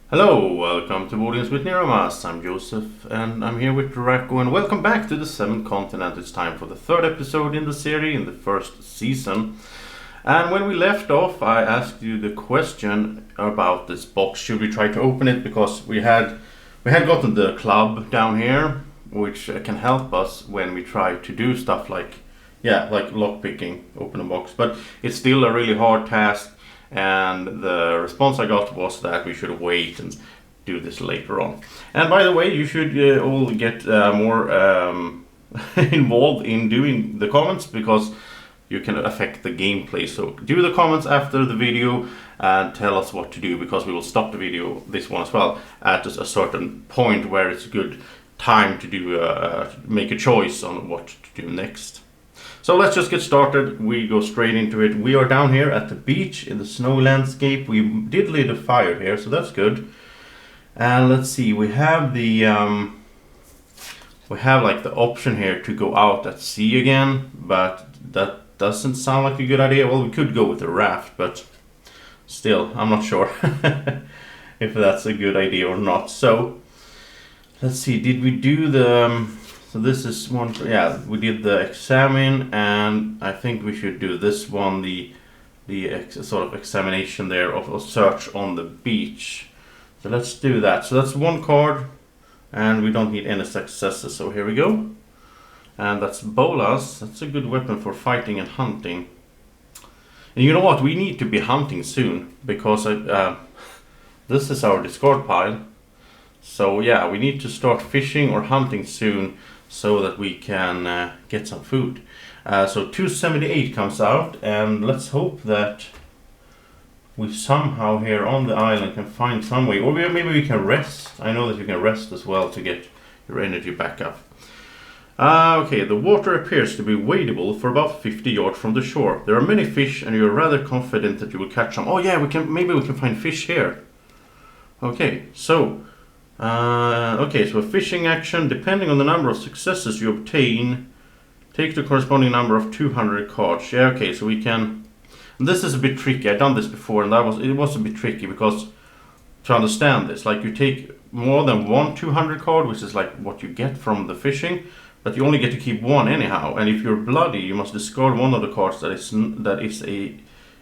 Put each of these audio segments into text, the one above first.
Hello, welcome to Audience with Niromas. I'm Joseph and I'm here with Draco, and welcome back to the Seventh Continent. It's time for the third episode in the series in the first season. And when we left off, I asked you the question about this box. Should we try to open it? Because we had gotten the club down here, which can help us when we try to do stuff like lockpicking, open a box. But it's still a really hard task. And the response I got was that we should wait and do this later on. And by the way, you should all get more involved in doing the comments, because you can affect the gameplay. So do the comments after the video and tell us what to do, because we will stop the video, this one as well, at a certain point where it's a good time to do make a choice on what to do next. So let's just get started. We go straight into it. We are down here at the beach in the snow landscape. We did lit a fire here, so that's good. And let's see, we have the like the option here to go out at sea again, but that doesn't sound like a good idea. Well, we could go with a raft, but still, I'm not sure if that's a good idea or not. So let's see, did we do the so this is one, yeah, we did the examine, and I think we should do this one, the sort of examination there of a search on the beach. So let's do that. So that's one card, and we don't need any successes. So here we go. And that's bolas. That's a good weapon for fighting and hunting. And you know what? We need to be hunting soon, because this is our discard pile. So yeah, we need to start fishing or hunting soon, so that we can get some food. So 278 comes out, and let's hope that we somehow here on the island can find some way, or maybe we can rest. I know that you can rest as well to get your energy back up. Okay, the water appears to be wadeable for about 50 yards from the shore. There are many fish, and you're rather confident that you will catch some. Oh yeah, maybe we can find fish here. Okay, so so a fishing action, depending on the number of successes you obtain, take the corresponding number of 200 cards. Yeah, okay, so we can. This is a bit tricky. I've done this before, and it was a bit tricky, because to understand this, like, you take more than one 200 card, which is like what you get from the fishing, but you only get to keep one anyhow. And if you're bloody, you must discard one of the cards that is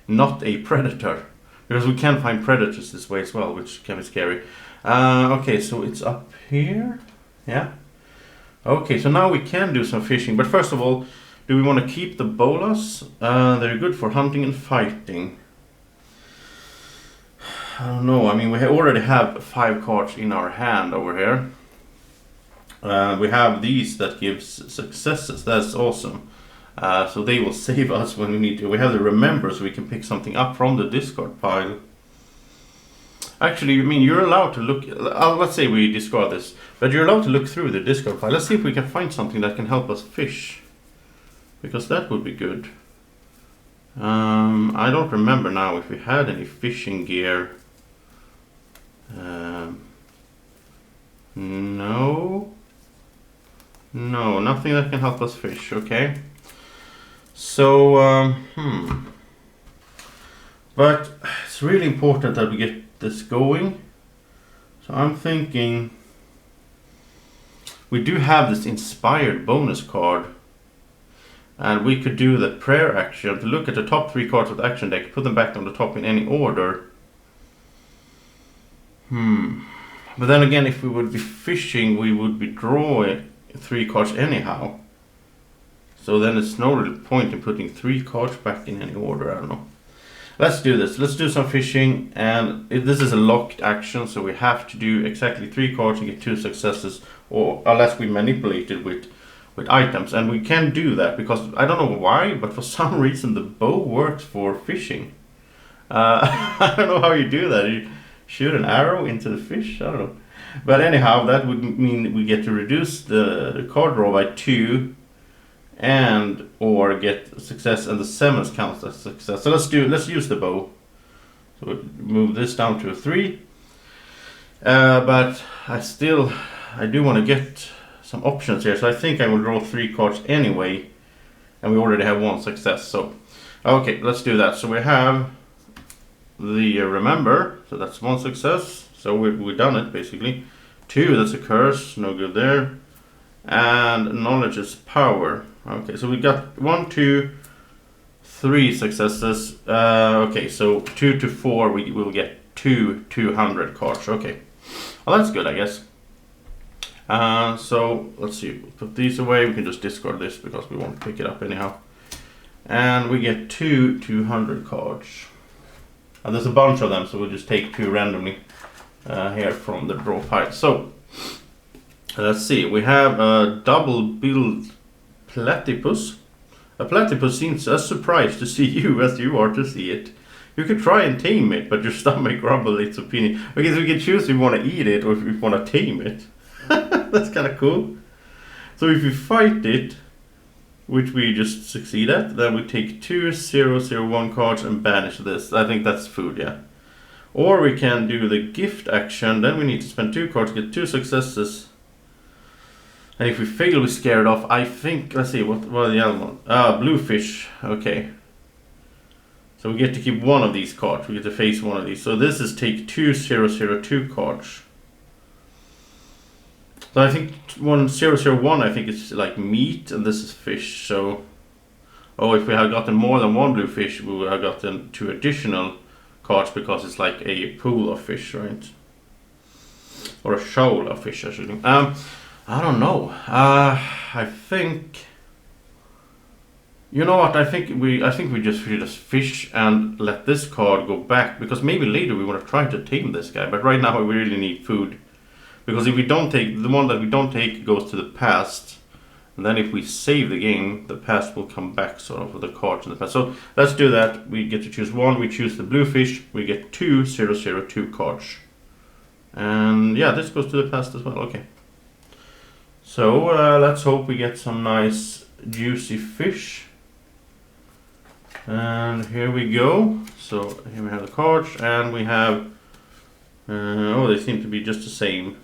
not a predator, because we can find predators this way as well, which can be scary. Okay, so it's up here. Yeah. Okay, so now we can do some fishing. But first of all, do we want to keep the bolas? They're good for hunting and fighting. I don't know. I mean, we already have 5 cards in our hand over here. We have these that gives successes. That's awesome. So they will save us when we need to. We have the remember, so we can pick something up from the discard pile. Actually, I mean, you're allowed to look. Let's say we discard this, but you're allowed to look through the discard file. Let's see if we can find something that can help us fish, because that would be good. I don't remember now if we had any fishing gear. No, nothing that can help us fish. Okay, so but it's really important that we get this going. So I'm thinking we do have this inspired bonus card, and we could do the prayer action to look at the top 3 cards of the action deck, put them back on the top in any order. But then again, if we would be fishing, we would be drawing 3 cards anyhow, so then it's no real point in putting 3 cards back in any order. I don't know. Let's do this. Let's do some fishing, and this is a locked action, so we have to do exactly 3 cards and get 2 successes, or unless we manipulate it with items. And we can do that, because I don't know why, but for some reason the bow works for fishing. I don't know how you do that. You shoot an arrow into the fish? I don't know. But anyhow, that would mean we get to reduce the card draw by 2, and or get success, and the 7 counts as success. So let's use the bow. So we'll move this down to a 3. But I do want to get some options here. So I think I will draw 3 cards anyway, and we already have 1 success. So okay, let's do that. So we have the remember, so that's 1 success. So we've done it basically. 2, that's a curse, no good there. And knowledge is power. Okay, so we got 1, 2, 3 successes. Okay, so 2 to 4 we will get 200 cards. Okay, well that's good, I guess. So let's see, we'll put these away. We can just discard this because we won't pick it up anyhow. And we get 200 cards. And there's a bunch of them, so we'll just take 2 randomly here from the draw pile. So let's see, we have a double-billed platypus. A platypus seems as surprised to see you as you are to see it. You could try and tame it, but your stomach grumbles its opinion. Okay, so we can choose if we want to eat it or if we want to tame it. That's kind of cool. So if we fight it, which we just succeed at, then we take 2 001 cards and banish this. I think that's food, yeah. Or we can do the gift action. Then we need to spend 2 cards, get 2 successes. And if we fail, we scare it off. I think, let's see, what are the other one? Bluefish, okay. So we get to keep 1 of these cards. We get to face 1 of these. So this is take 2 002 cards. So I think 001, I think it's like meat, and this is fish. So, oh, if we had gotten more than 1 blue fish, we would have gotten 2 additional cards because it's like a pool of fish, right? Or a shoal of fish, actually. I don't know. I think, you know what? I think we just fish and let this card go back, because maybe later we want to try to tame this guy. But right now we really need food. Because if we don't take, the one that we don't take goes to the past. And then if we save the game, the past will come back sort of with the cards in the past. So let's do that. We get to choose 1. We choose the blue fish. We get 2 002 cards. And yeah, this goes to the past as well. Okay. So let's hope we get some nice juicy fish. And here we go. So here we have the cards, and we have, oh, they seem to be just the same.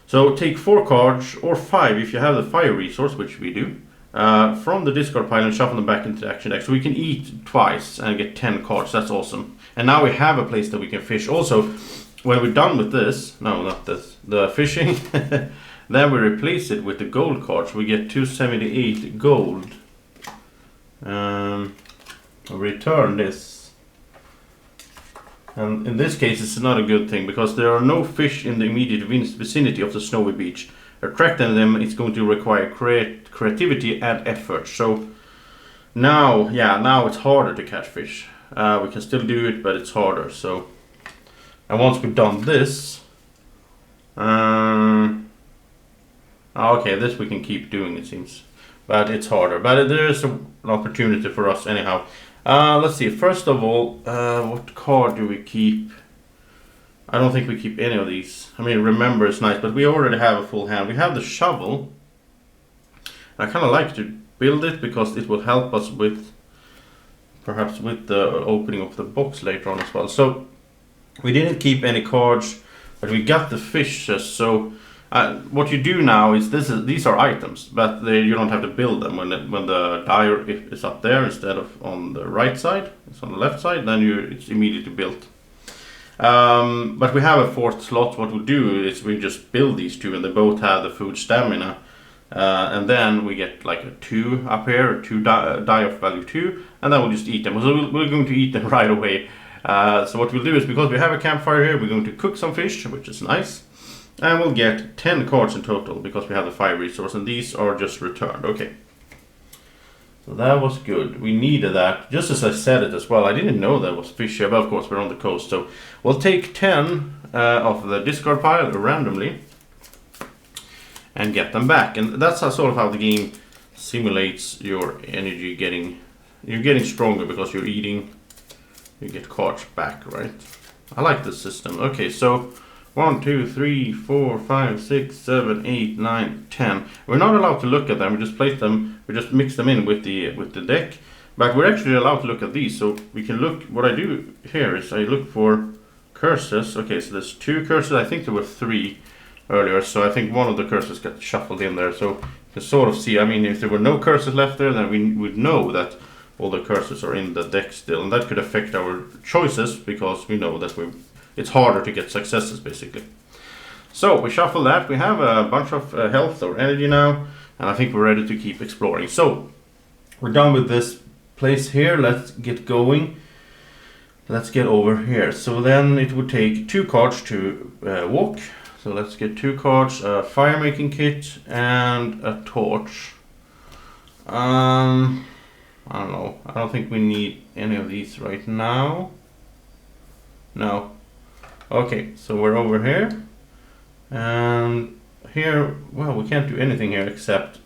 So take 4 cards, or 5 if you have the fire resource, which we do, from the discard pile and shuffle them back into the action deck. So we can eat twice and get 10 cards. That's awesome. And now we have a place that we can fish. Also, when we're done with this, no, not this, the fishing, then we replace it with the gold cards. We get 278 gold. Return this. And in this case, it's not a good thing, because there are no fish in the immediate vicinity of the snowy beach. Attracting them is going to require creativity and effort. So now, yeah, now it's harder to catch fish. We can still do it, but it's harder. So, and once we've done this, okay, this we can keep doing, it seems, but it's harder. But there is an opportunity for us anyhow. Let's see, first of all, what card do we keep? I don't think we keep any of these. I mean, remember is nice, but we already have a full hand. We have the shovel. I kind of like to build it because it will help us with, perhaps with the opening of the box later on as well. So we didn't keep any cards, but we got the fishes. So what you do now is these are items, but you don't have to build them when the die is up there instead of on the right side. It's on the left side. Then it's immediately built. But we have a 4th slot. What we'll do is we just build these 2, and they both have the food stamina. And then we get like a 2 up here, 2 die of value 2, and then we'll just eat them. So we're going to eat them right away. So what we'll do is, because we have a campfire here, we're going to cook some fish, which is nice. And we'll get 10 cards in total because we have the fire resource, and these are just returned. Okay. So that was good. We needed that, just as I said it as well. I didn't know that was fish here, but of course we're on the coast. So we'll take 10 of the discard pile randomly and get them back. And that's sort of how the game simulates your energy getting... You're getting stronger because you're eating. You get cards back, right? I like this system. Okay, so 1, 2, 3, 4, 5, 6, 7, 8, 9, 10. We're not allowed to look at them. We just place them. We just mix them in with the deck. But we're actually allowed to look at these. So we can look. What I do here is I look for curses. Okay, so there's 2 curses. I think there were 3 earlier. So I think one of the curses got shuffled in there. So you can sort of see. I mean, if there were no curses left there, then we would know that all the curses are in the deck still, and that could affect our choices because we know that it's harder to get successes basically. So we shuffle that. We have a bunch of health or energy now, and I think we're ready to keep exploring. So we're done with this place here. Let's get going. Let's get over here. So then it would take 2 cards to walk. So let's get 2 cards, a fire making kit and a torch. I don't know. I don't think we need any of these right now. No. Okay, so we're over here. And here, well, we can't do anything here except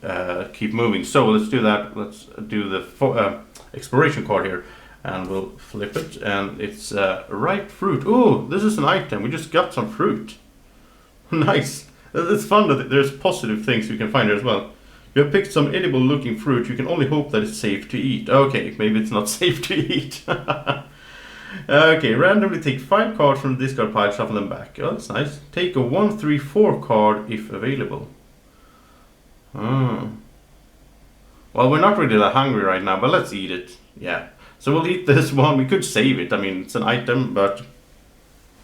keep moving. So let's do that. Let's do the exploration card here. And we'll flip it. And it's ripe fruit. Oh, this is an item. We just got some fruit. Nice. It's fun that there's positive things you can find here as well. You have picked some edible looking fruit. You can only hope that it's safe to eat. Okay, maybe it's not safe to eat. Okay, randomly take 5 cards from the discard pile, shuffle them back. Oh, that's nice. Take a 1, 3, 4 card if available. Well, we're not really that hungry right now, but let's eat it. Yeah. So we'll eat this one. We could save it. I mean, it's an item, but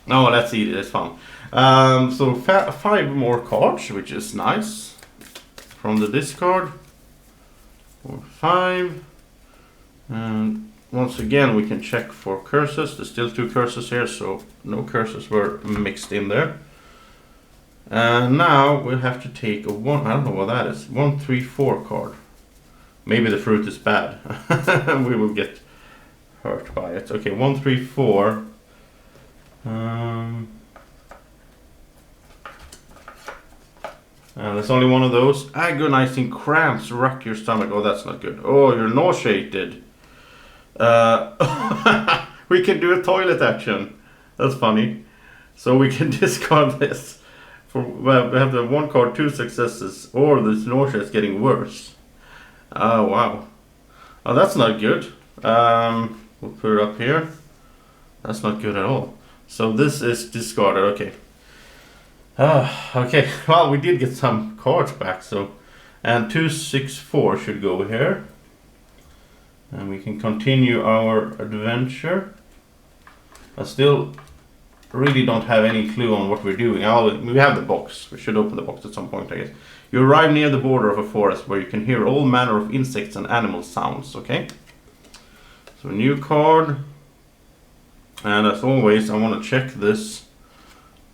no, let's eat it. It's fun. So 5 more cards, which is nice. From the discard. 4, 5. And once again, we can check for curses. There's still 2 curses here, so no curses were mixed in there. And now we'll have to take a 1, I don't know what that is, 1, 3, 4 card. Maybe the fruit is bad. We will get hurt by it. Okay, 1, 3, 4. And there's only one of those. Agonizing cramps rock your stomach. Oh, that's not good. Oh, you're nauseated. We can do a toilet action. That's funny. So we can discard this. Well, we have the 1 card, 2 successes, or this nausea is getting worse. Oh, wow. Oh, that's not good. We'll put it up here. That's not good at all. So this is discarded. Okay. Okay. Well, we did get some cards back. So, and 2, 6, 4 should go here. And we can continue our adventure. I still really don't have any clue on what we're doing. We have the box. We should open the box at some point, I guess. You arrive near the border of a forest where you can hear all manner of insects and animal sounds, okay? So a new card. And as always, I want to check this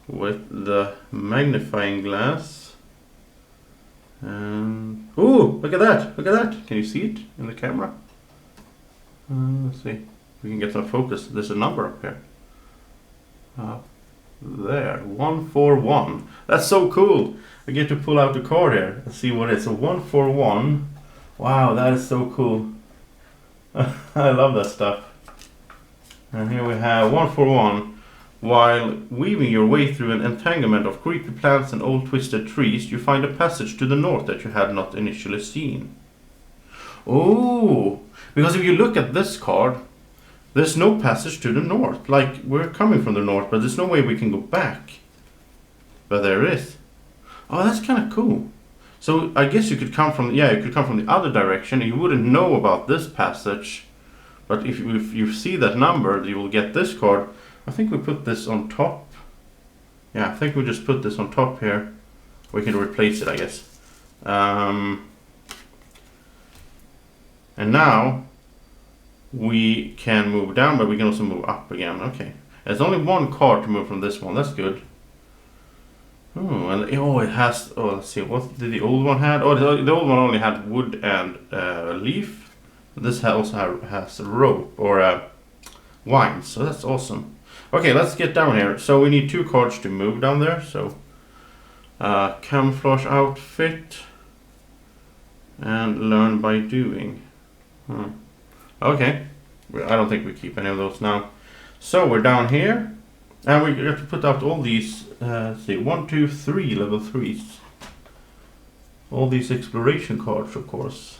with the magnifying glass. And ooh, look at that! Look at that! Can you see it in the camera? Let's see. We can get some focus. There's a number up here. There, 141. That's so cool! I get to pull out the card here and see what it is. So 141. Wow, that is so cool. I love that stuff. And here we have 141. While weaving your way through an entanglement of creepy plants and old twisted trees, you find a passage to the north that you had not initially seen. Oh, because if you look at this card, there's no passage to the north. Like, we're coming from the north, but there's no way we can go back. But there is. Oh, that's kind of cool. So I guess you could come from, yeah, you could come from the other direction. You wouldn't know about this passage. But if you see that number, you will get this card. I think we put this on top. Yeah, I think we just put this on top here. We can replace it, I guess. And now we can move down, but we can also move up again. Okay. There's only 1 card to move from this one. That's good. Oh, and it has. Oh, let's see. What did the old one have? Oh, the old one only had wood and leaf. This also has rope or wine. So that's awesome. Okay, let's get down here. So we need 2 cards to move down there. So camouflage outfit and learn by doing. Okay, I don't think we keep any of those now. So we're down here, and we have to put out all these. Let's see, 1, 2, 3 level 3s. All these exploration cards, of course.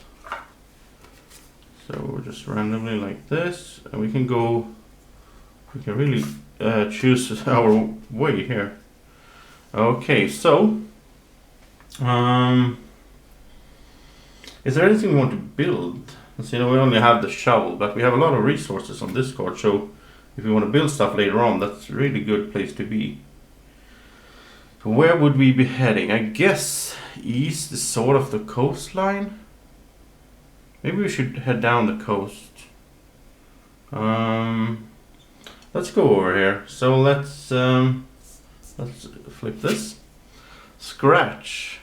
So we're just randomly like this, and we can go. We can really choose our way here. Okay, so is there anything we want to build? Let's see, we only have the shovel, but we have a lot of resources on this card. So if we want to build stuff later on, that's a really good place to be. So where would we be heading? I guess east is sort of the coastline. Maybe we should head down the coast. Let's go over here. So let's flip this. Scratch.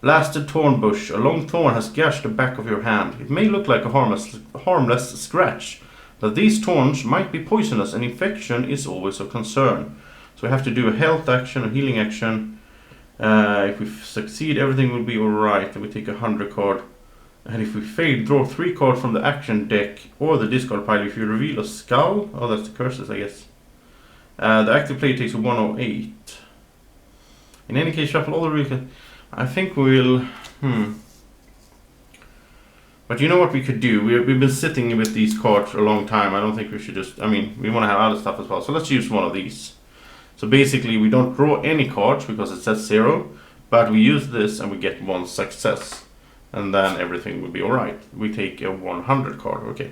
Blasted thorn bush. A long thorn has gashed the back of your hand. It may look like a harmless scratch, but these thorns might be poisonous, and infection is always a concern. So we have to do a health action, a healing action. If we succeed, everything will be alright. And we take 100 card. And if we fail, draw 3 cards from the action deck or the discard pile. If you reveal a skull, oh, that's the curses, I guess. The active player takes a 108. In any case, shuffle all the real. I think we'll. But you know what we could do? We've been sitting with these cards for a long time. I don't think we should just. I mean, we want to have other stuff as well. So let's use one of these. So basically, we don't draw any cards because it says 0, but we use this and we get 1 success. And then everything will be alright. We take a 100 card, okay.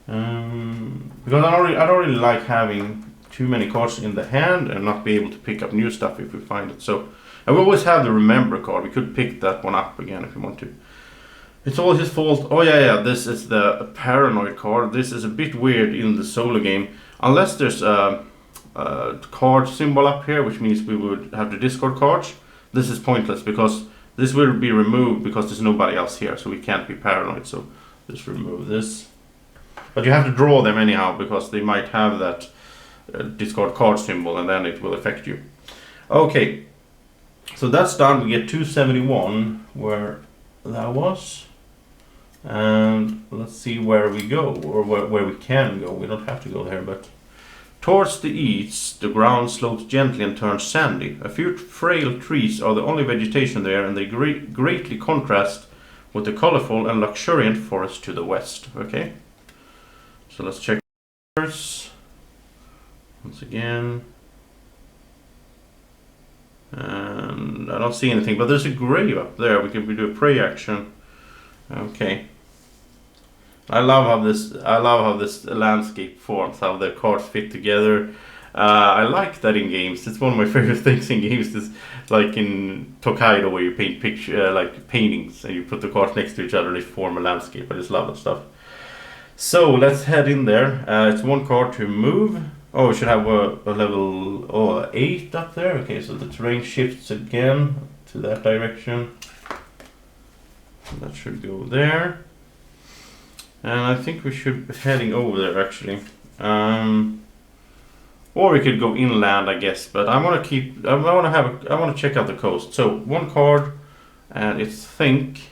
Because I don't really like having too many cards in the hand and not be able to pick up new stuff if we find it. So, and we always have the remember card. We could pick that one up again if we want to. It's all his fault. Oh yeah, this is the paranoid card. This is a bit weird in the solo game. Unless there's a card symbol up here, which means we would have to discard cards. This is pointless because this will be removed because there's nobody else here, so we can't be paranoid. So just remove this. But you have to draw them anyhow because they might have that discard card symbol, and then it will affect you. Okay, so that's done. We get 271 where that was. And let's see where we go, or where we can go. We don't have to go there, but towards the east, the ground slopes gently and turns sandy. A few frail trees are the only vegetation there, and they greatly contrast with the colorful and luxuriant forest to the west. Okay, so let's check once again. And I don't see anything, but there's a grave up there. We can do a prey action. Okay. I love how this landscape forms, how the cards fit together. I like that in games. It's one of my favorite things in games. Is like in Tokaido, where you paint like paintings, and you put the cards next to each other and they form a landscape. I just love that stuff. So let's head in there. It's 1 card to move. Oh, we should have a level 8 up there. Okay, so the terrain shifts again to that direction. That should go there. And I think we should be heading over there actually. Or we could go inland, I guess, but I want to check out the coast. So 1 card, and it's think.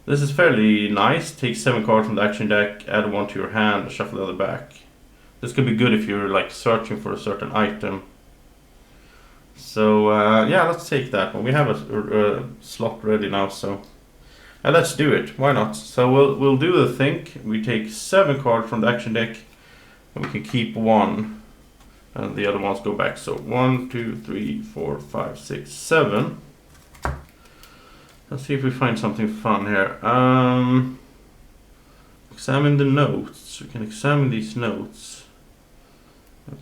This is fairly nice. Take 7 cards from the action deck, add 1 to your hand, shuffle the other back. This could be good if you're like searching for a certain item. So yeah, let's take that one. We have a slot ready now, so let's do it. Why not? So we'll do the think. We take 7 cards from the action deck, and we can keep 1, and the other ones go back. So 1, 2, 3, 4, 5, 6, 7. Let's see if we find something fun here. Examine the notes. We can examine these notes.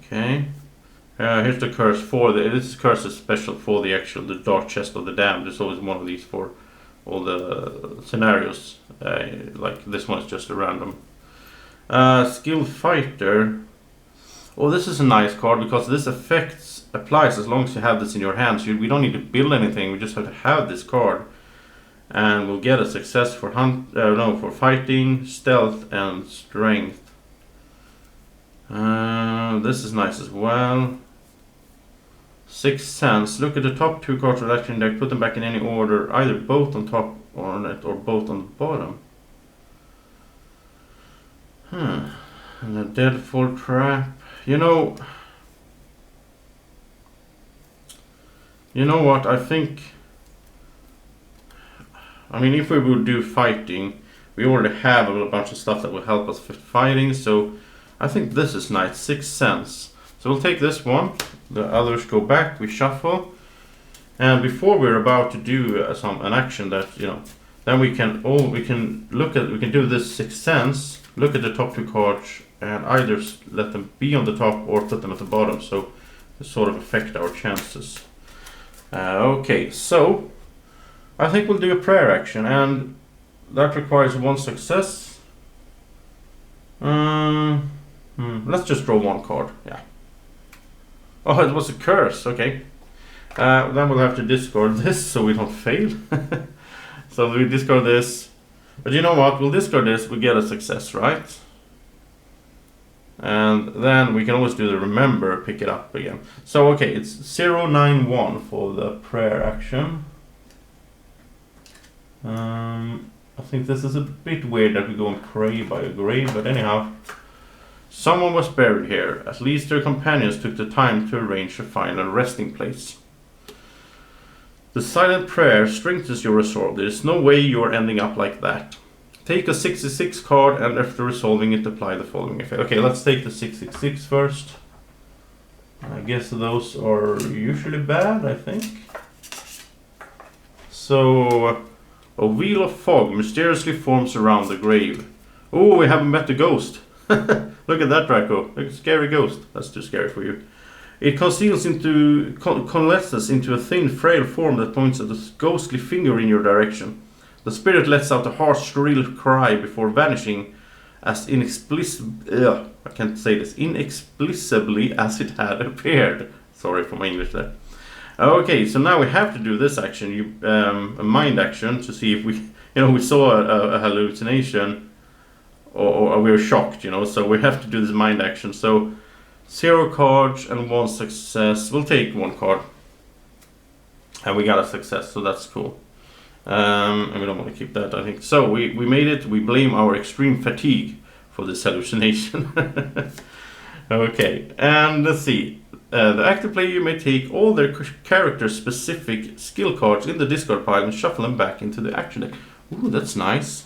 Okay. Here's the curse for this curse is special for the dark chest of the damned. There's always one of these for all the scenarios. Like this one is just a random. Skilled fighter. Oh, this is a nice card because this effect applies as long as you have this in your hands. We don't need to build anything. We just have to have this card, and we'll get a success for for fighting, stealth, and strength. This is nice as well. 6 cents. Look at the top 2 cards of the action deck. Put them back in any order, either both on top or on it, or both on the bottom. And a deadfall trap. You know what? I think. I mean, if we would do fighting, we already have a bunch of stuff that will help us with fighting. So I think this is nice. 6 cents. So we'll take this one. The others go back. We shuffle, and before we're about to do an action that then we can do this 6 cents, look at the top 2 cards and either let them be on the top or put them at the bottom, so to sort of affect our chances. Okay, so I think we'll do a prayer action, and that requires 1 success. Let's just draw 1 card. Yeah. Oh, it was a curse. Okay. Then we'll have to discard this so we don't fail. So we discard this. But you know what? We'll discard this. We get a success, right? And then we can always do the remember, pick it up again. So okay, it's 091 for the prayer action. I think this is a bit weird that we go and pray by a grave, but anyhow. Someone was buried here. At least their companions took the time to arrange a final resting place. The silent prayer strengthens your resolve. There is no way you are ending up like that. Take a 66 card and after resolving it, apply the following effect. Okay, let's take the 666 first. I guess those are usually bad, I think. So, a wheel of fog mysteriously forms around the grave. Oh, we haven't met the ghost. Look at that, Draco. Look, a scary ghost. That's too scary for you. It coalesces into a thin, frail form that points at a ghostly finger in your direction. The spirit lets out a harsh, shrill cry before vanishing as inexplicably as it had appeared. Sorry for my English there. Okay, so now we have to do this action, a mind action, to see if we saw a hallucination or we were shocked, so we have to do this mind action. So 0 cards and 1 success. We'll take 1 card. And we got a success, so that's cool. And we don't want to keep that, I think. So we made it. We blame our extreme fatigue for this hallucination. Okay, and let's see. The active player may take all their character-specific skill cards in the discard pile and shuffle them back into the action deck. Ooh, that's nice.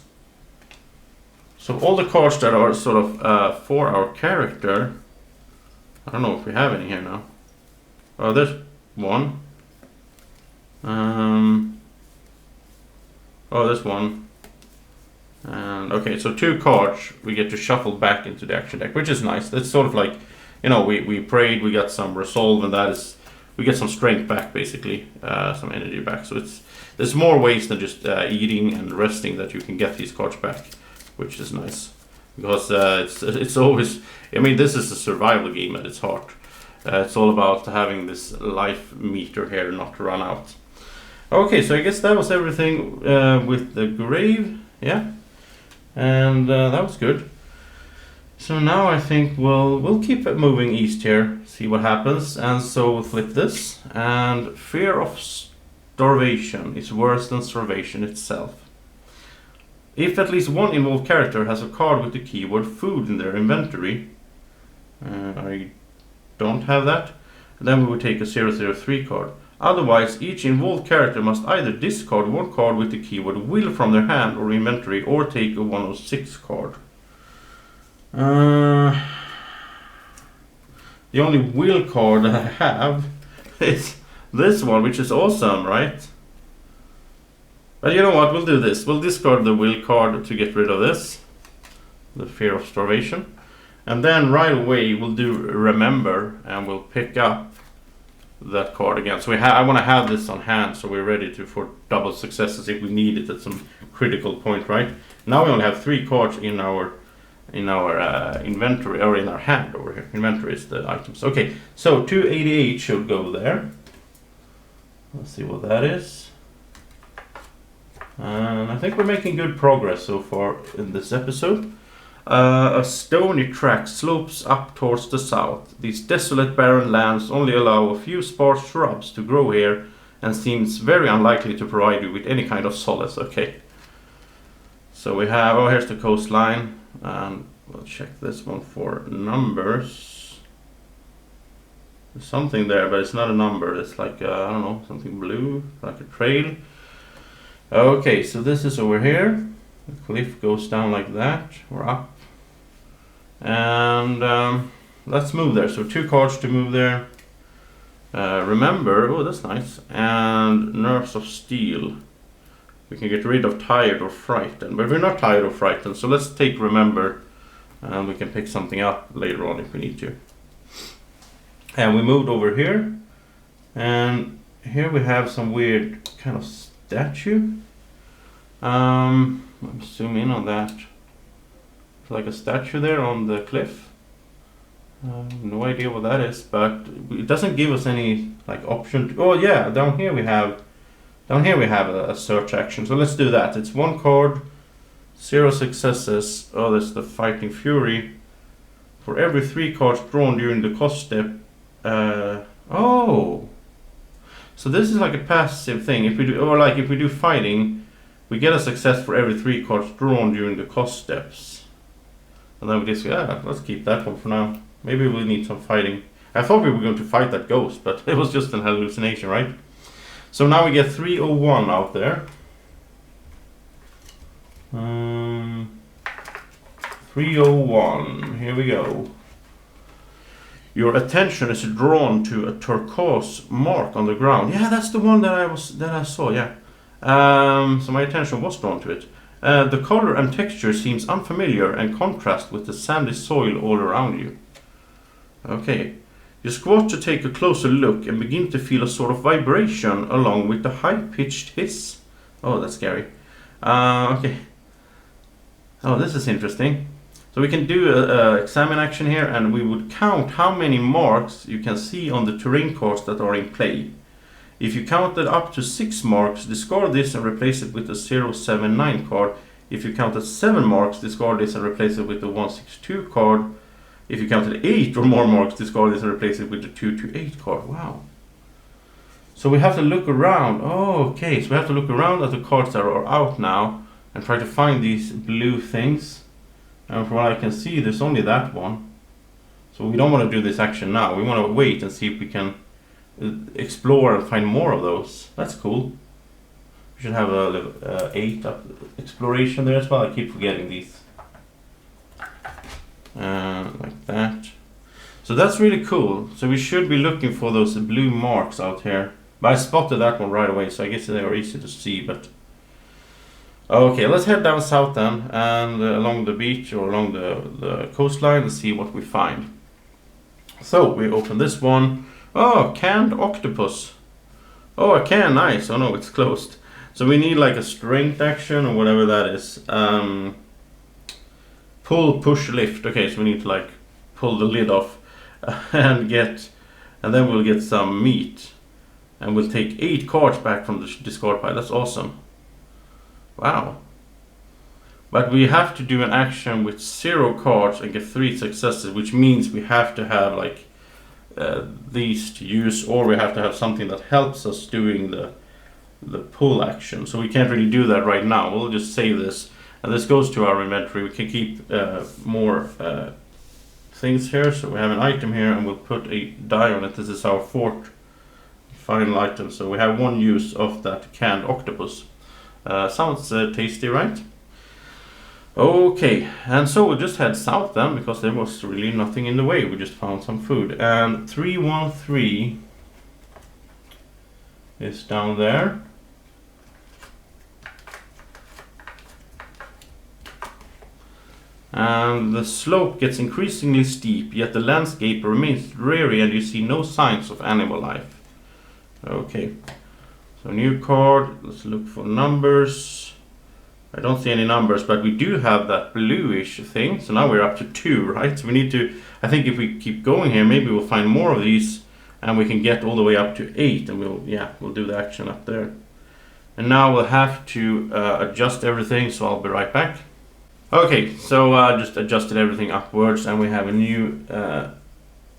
So all the cards that are sort of for our character. I don't know if we have any here now. Oh, there's 1. Oh, there's 1. And okay, so 2 cards we get to shuffle back into the action deck, which is nice. That's sort of like, we prayed, we got some resolve, and we get some strength back, basically, some energy back. So there's more ways than just eating and resting that you can get these cards back, which is nice. Because it's always, this is a survival game at its heart. It's all about having this life meter here not run out. Okay, so I guess that was everything with the grave, yeah, and that was good. So now I think we'll keep it moving east here, see what happens, and so we'll flip this. And fear of starvation is worse than starvation itself. If at least 1 involved character has a card with the keyword food in their inventory, I don't have that, then we would take a 003 card. Otherwise, each involved character must either discard 1 card with the keyword will from their hand or inventory, or take a 106 card. The only will card that I have is this one, which is awesome, right? But you know what, we'll do this. We'll discard the will card to get rid of this, the fear of starvation. And then right away we'll do remember, and we'll pick up that card again. So I want to have this on hand, so we're ready for double successes if we need it at some critical point, right? Now we only have 3 cards in our inventory, or in our hand over here. Inventory is the items. Okay, so 288 should go there. Let's see what that is. And I think we're making good progress so far in this episode. A stony track slopes up towards the south. These desolate barren lands only allow a few sparse shrubs to grow here and seems very unlikely to provide you with any kind of solace. Okay. So we have, here's the coastline, and we'll check this one for numbers. There's something there, but it's not a number. It's like, I don't know, something blue, like a trail. Okay, so this is over here. The cliff goes down like that, or up. And let's move there. So 2 cards to move there. Remember, oh, that's nice. And nerves of steel. We can get rid of tired or frightened, but we're not tired or frightened, so let's take remember and we can pick something up later on if we need to. And we moved over here, and here we have some weird kind of statue. Let me zoom in on that. It's like a statue there on the cliff. No idea what that is, but it doesn't give us any like option. Oh yeah, down here we have a search action. So let's do that. It's 1 card, 0 successes. Oh, that's the Fighting Fury. For every 3 cards drawn during the cost step. Oh, so this is like a passive thing. If we do fighting, we get a success for every 3 cards drawn during the cost steps. And then we just let's keep that one for now. Maybe we need some fighting. I thought we were going to fight that ghost, but it was just an hallucination, right? So now we get 301 out there. 301. Here we go. Your attention is drawn to a turquoise mark on the ground. Yeah, that's the one that I saw. Yeah. So my attention was drawn to it. The color and texture seems unfamiliar and contrast with the sandy soil all around you. Okay. You squat to take a closer look and begin to feel a sort of vibration along with the high-pitched hiss. Oh, that's scary. Okay. Oh, this is interesting. So we can do a examine action here, and we would count how many marks you can see on the terrain cards that are in play. If you counted up to 6 marks, discard this and replace it with a 079 card. If you counted 7 marks, discard this and replace it with the 162 card. If you counted 8 or more marks, discard this and replace it with the 228 card. Wow. So we have to look around. Oh, okay. So we have to look around at the cards that are out now and try to find these blue things. And from what I can see, there's only that one. So we don't want to do this action now. We want to wait and see if we can explore and find more of those. That's cool. We should have a level 8 up exploration there as well. I keep forgetting these. Like that. So that's really cool. So we should be looking for those blue marks out here. But I spotted that one right away, so I guess they are easy to see. But okay, let's head down south then, and along the beach or along the coastline and see what we find. So we open this one. Oh, canned octopus. Oh, a can, nice. Oh no, it's closed. So we need like a strength action or whatever that is. Pull, push, lift. Okay, so we need to like pull the lid off and then we'll get some meat. And we'll take 8 cards back from the discard pile. That's awesome. Wow. But we have to do an action with 0 cards and get 3 successes, which means we have to have like these to use, or we have to have something that helps us doing the pull action. So we can't really do that right now. We'll just save this, and this goes to our inventory. We can keep more things here. So we have an item here, and we'll put a die on it. This is our 4th final item. So we have 1 use of that canned octopus. Sounds tasty, right? Okay, and so we'll just head south then, because there was really nothing in the way. We just found some food. And 313 is down there. And the slope gets increasingly steep, yet the landscape remains dreary and you see no signs of animal life. Okay, so new card. Let's look for numbers. I don't see any numbers, but we do have that bluish thing. So now we're up to 2, right? So we need to, I think if we keep going here, maybe we'll find more of these and we can get all the way up to 8, and we'll do the action up there. And now we'll have to adjust everything, so I'll be right back. Okay, so I just adjusted everything upwards, and we have a new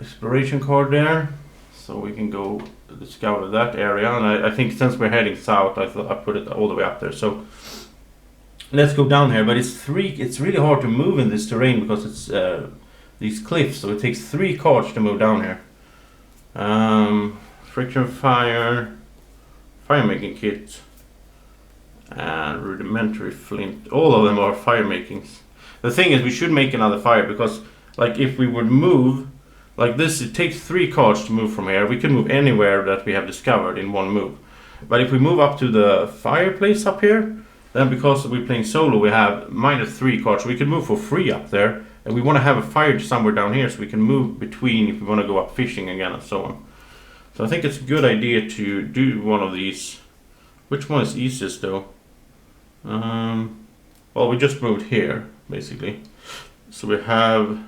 exploration card there. So we can go discover that area, and I think since we're heading south, I thought I put it all the way up there. So let's go down here, but it's really hard to move in this terrain because it's these cliffs, so it takes 3 cards to move down here. Friction fire, fire making kit, and rudimentary flint. All of them are fire makings. The thing is, we should make another fire, because like if we would move like this, it takes 3 cards to move from here. We can move anywhere that we have discovered in 1 move. But if we move up to the fireplace up here, then because we're playing solo, we have -3 cards. We can move for free up there And we want to have a fire somewhere down here so we can move between if we want to go up fishing again and so on. So I think it's a good idea to do one of these. Which one is easiest though? Well, we just moved here basically. So we have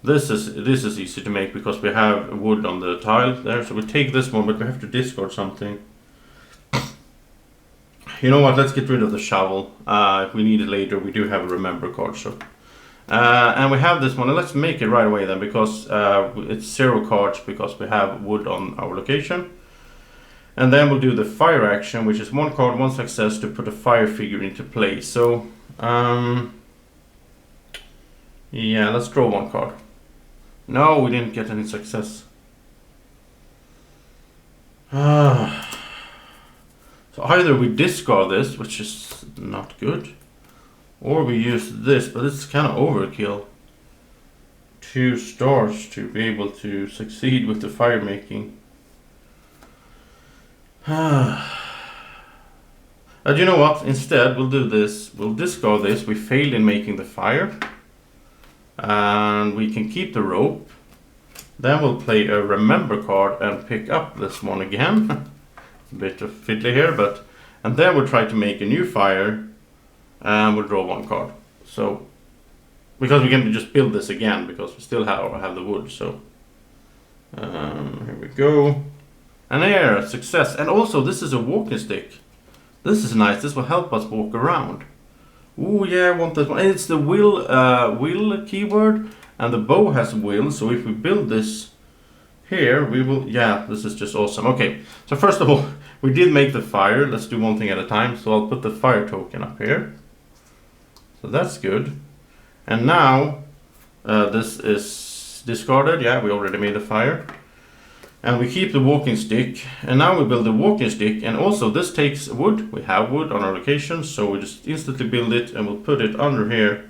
this is easy to make because we have wood on the tile there. So we take this one, but we have to discard something. You know what? Let's get rid of the shovel. If we need it later, we do have a remember card. So. And we have this one, and let's make it right away then, because it's 0 cards because we have wood on our location. And then we'll do the fire action, which is 1 card, 1 success to put a fire figure into play. So, yeah, let's draw 1 card. No, we didn't get any success. So either we discard this, which is not good, or we use this, but it's kind of overkill. 2 stars to be able to succeed with the fire making. And you know what? Instead, we'll do this. We'll discard this. We failed in making the fire. And we can keep the rope. Then we'll play a remember card and pick up this one again. A bit of fiddly here, but... And then we'll try to make a new fire. And we'll draw 1 card. So, because we can just build this again, because we still have the wood. So, here we go. And there, success. And also, this is a walking stick. This is nice. This will help us walk around. Ooh, yeah, I want that one. And it's the will keyword, and the bow has will. So if we build this here, we will. Yeah, this is just awesome. Okay, so first of all, we did make the fire. Let's do one thing at a time. So I'll put the fire token up here. So that's good. And now this is discarded. Yeah, we already made the fire. And we keep the walking stick. And now we build the walking stick. And also this takes wood. We have wood on our location. So we just instantly build it and we'll put it under here.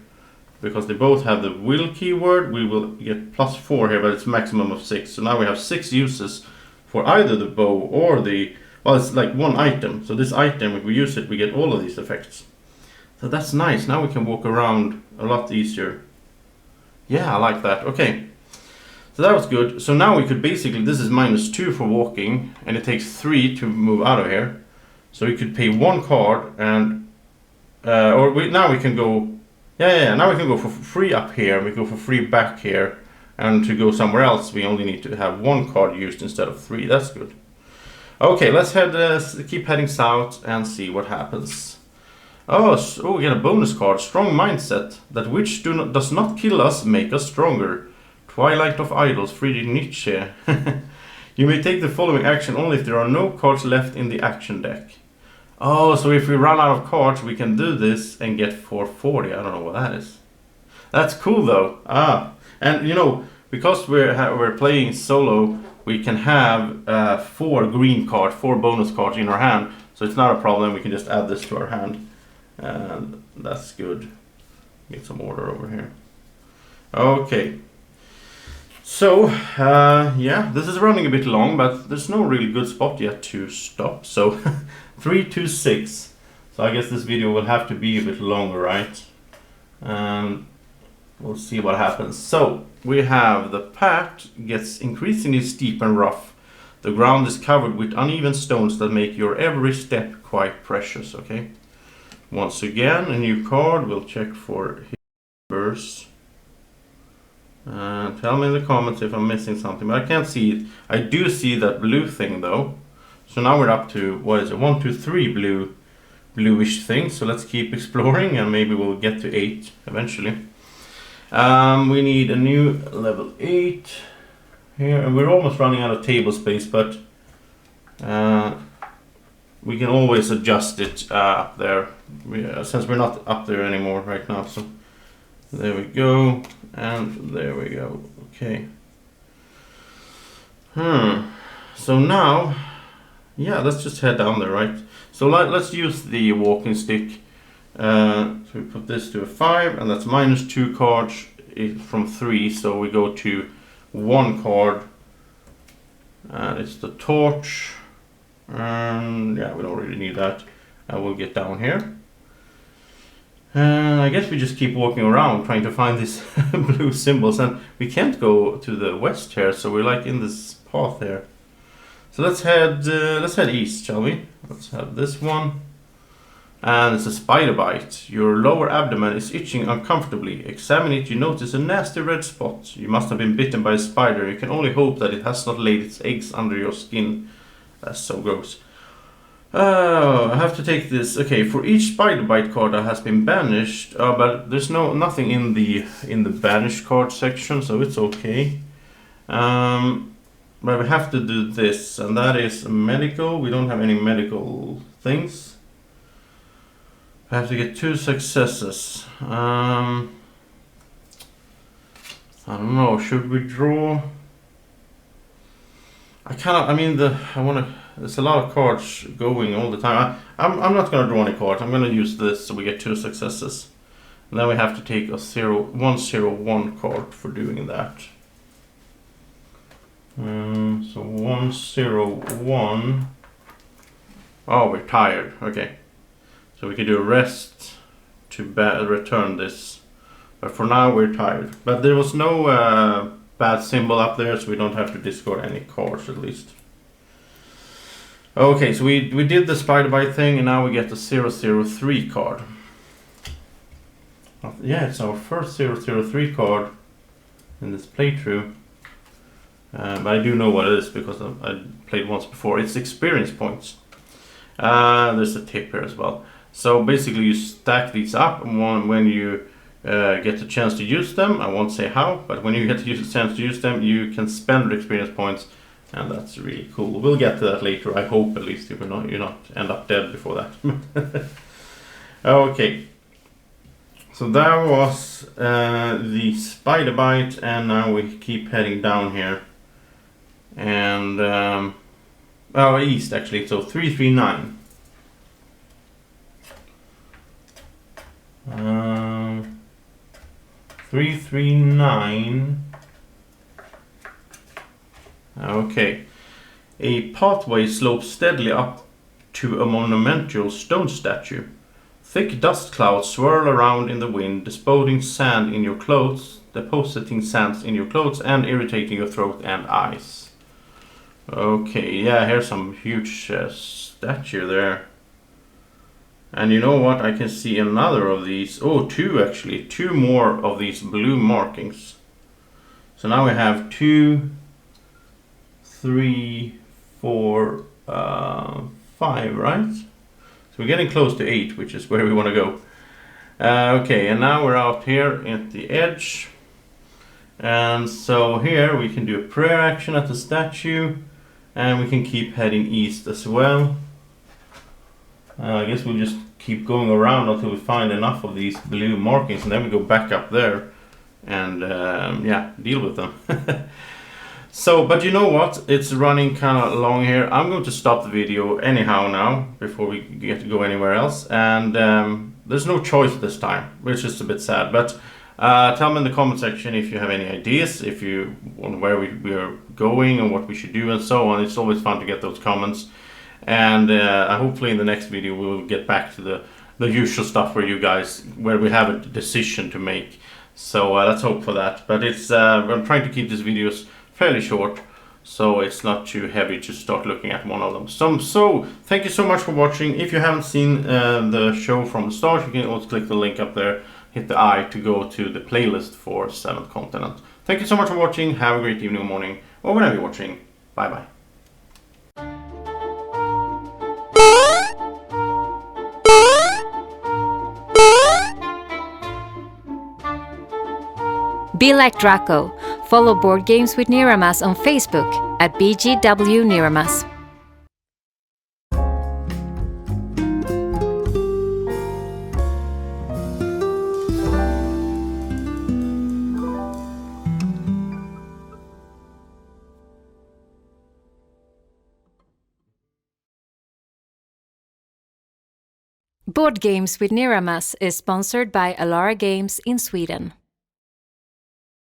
Because they both have the will keyword. We will get +4 here, but it's maximum of 6. So now we have 6 uses for either the bow or the... Well, it's like 1 item. So this item, if we use it, we get all of these effects. So that's nice. Now we can walk around a lot easier. Yeah, I like that. Okay. So that was good. So now we could basically, this is -2 for walking, and it takes 3 to move out of here. So we could pay 1 card, and now we can go, now we can go for free up here. We go for free back here, and to go somewhere else, we only need to have 1 card used instead of 3. That's good. Okay, let's keep heading south and see what happens. Oh, we get a bonus card. Strong mindset. That which does not kill us, make us stronger. Twilight of Idols, Friedrich Nietzsche. You may take the following action only if there are no cards left in the action deck. Oh, so if we run out of cards, we can do this and get 440. I don't know what that is. That's cool though. And you know, because we're playing solo, we can have 4 green cards, 4 bonus cards in our hand. So it's not a problem. We can just add this to our hand. And that's good. Get some order over here. Okay. So, yeah, this is running a bit long, but there's no really good spot yet to stop. So, 3, 2, 6. So I guess this video will have to be a bit longer, right? And we'll see what happens. So, we have the path gets increasingly steep and rough. The ground is covered with uneven stones that make your every step quite precious, okay? Once again, a new card. We'll check for numbers. Tell me in the comments if I'm missing something, but I can't see it. I do see that blue thing though. So now we're up to, what is it, 1, 2, 3 bluish things. So let's keep exploring and maybe we'll get to 8 eventually. We need a new level 8 here, and we're almost running out of table space, but we can always adjust it up there, since we're not up there anymore right now. So there we go, and there we go. Okay. So now, yeah, let's just head down there, right? So let's use the walking stick. So we put this to a 5, and that's -2 cards from 3. So we go to 1 card, and it's the torch. And yeah, we don't really need that. I will get down here. I guess we just keep walking around trying to find these blue symbols, and we can't go to the west here, so we're like in this path here. So let's head east, shall we? Let's have this one. And it's a spider bite. Your lower abdomen is itching uncomfortably. Examine it, you notice a nasty red spot. You must have been bitten by a spider. You can only hope that it has not laid its eggs under your skin. That's so gross. I have to take this. Okay, for each spider bite card that has been banished, but there's nothing in the banished card section, so it's okay. But we have to do this, and that is medical. We don't have any medical things. I have to get 2 successes. I don't know. Should we draw? There's a lot of cards going all the time. I'm not gonna draw any cards. I'm gonna use this so we get 2 successes. And then we have to take a 101 card for doing that. So 101. Oh, we're tired. Okay. So we can do a rest to return this. But for now we're tired. But there was no bad symbol up there, so we don't have to discard any cards at least. Okay, so we did the spider bite thing, and now we get the 003 card. Yeah, it's our first 003 card in this playthrough. But I do know what it is because I played once before. It's experience points. There's a tip here as well. So basically you stack these up, and when you get the chance to use them, I won't say how, but when you get the chance to use them, you can spend experience points, and that's really cool. We'll get to that later, I hope, at least, if you're not end up dead before that. Okay. So that was the spider bite, and now we keep heading down here. And east actually, so 339. 339. Okay. A pathway slopes steadily up to a monumental stone statue. Thick dust clouds swirl around in the wind, depositing sands in your clothes and irritating your throat and eyes. Okay, yeah, here's some huge statue there. And you know what? I can see another of these. Oh, 2 actually. 2 more of these blue markings. So now we have 2, 3, 4, 5, right? So we're getting close to 8, which is where we want to go. Okay, and now we're out here at the edge. And so here we can do a prayer action at the statue. And we can keep heading east as well. I guess we'll just keep going around until we find enough of these blue markings, and then we go back up there and deal with them. So, but you know what? It's running kind of long here. I'm going to stop the video anyhow now before we get to go anywhere else. And there's no choice this time, which is a bit sad. But tell me in the comment section if you have any ideas, if you on where we are going and what we should do and so on. It's always fun to get those comments. And hopefully in the next video we will get back to the usual stuff for you guys, where we have a decision to make. So let's hope for that. But it's I'm trying to keep these videos fairly short, so it's not too heavy to start looking at one of them. So thank you so much for watching. If you haven't seen the show from the start, you can also click the link up there, hit the I to go to the playlist for 7th Continent. Thank you so much for watching. Have a great evening or morning, or whenever you're watching. Bye bye. Be like Draco. Follow Board Games with Niramas on Facebook at BGW Niramas. Board Games with Niramas is sponsored by Alara Games in Sweden.